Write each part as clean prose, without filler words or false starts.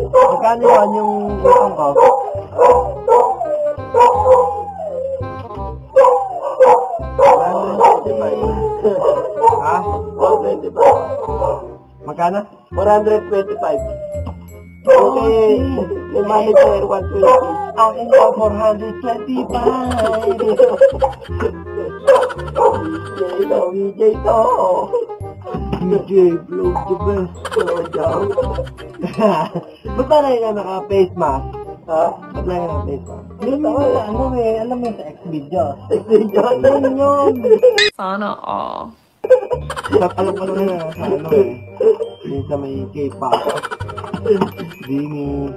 Magkano yan yung utang ko? Ha? 425. Magkano? 425. Okay, may manager 120. Ang ino 425. DJ to. DJ blow the best. Ba't ba na yung naka-face mask? Ha? Ba't na yung naka-face mask? Yun yung ano eh, alam mo sa X-Video. X-Video? Ano yun? Sana all. Alam ko naman na sa ano eh. Yung sa may K-pop. Dini.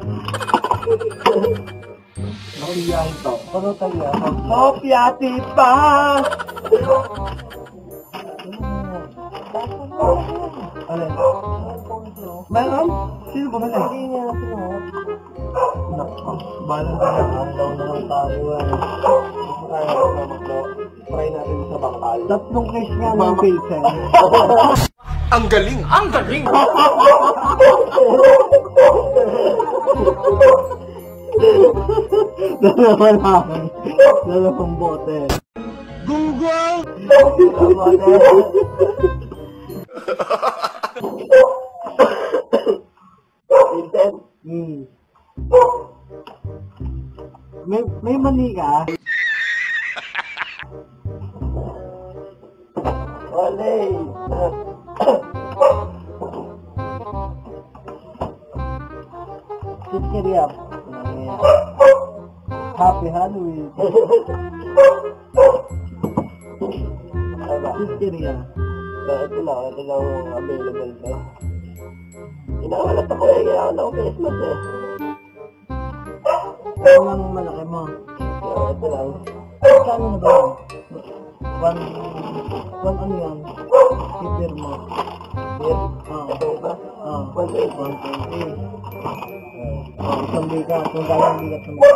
Nakuliyahin to. Ano tayo? Kopyati pa! Ano? Meron? Sino ba na? Hindi niya na sinuot. Balang na daw naman tayo eh. Kaya na mag-lock. Try natin sa bakal. Tatlong case nga ng Pilsen. Ang galing! Ang galing! Dalawang namin. Dalawang bote. Google! Pilsen? May mani ka? Olay! Chichirya. Happy Halloween. Chichirya. Ito lang available ba? Inawalat ako eh, kaya ako na Christmas eh. Ano lang malaki mo? Ito lang. Saan na ba? One ano yan? Keeper mo. Keeper? Ito ba? 120. Isang bigat. Kung gano'ng bigat naman.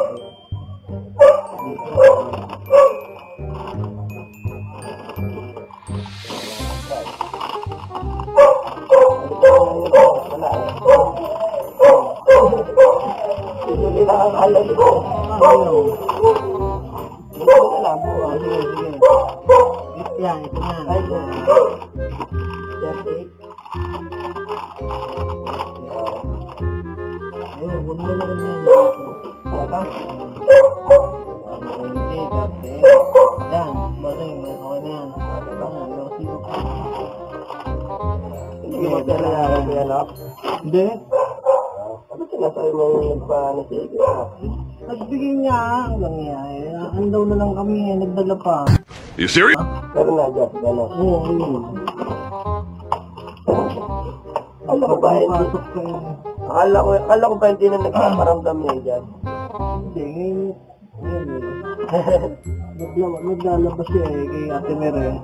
Ito nila ang alam ko. Ito nila po. Sige. Yan, ito na. Ayun, huwag mo na rin yan. Saka? Yan, basing, okay na yan. Hindi mo kailangan yan, no? Hindi. Ano sinasabi mo yung nagpa-nasige? Nagbigay niya, ang nangyayari. Ang daw na lang kami, nagdala pa. You serious? Pero na, Jeff, gano'n. Oo, yun. Akala ko ba hindi na nagpaparamdam niya dyan? Hindi, ngayon. Naglalabas siya eh, kay Ate Mere.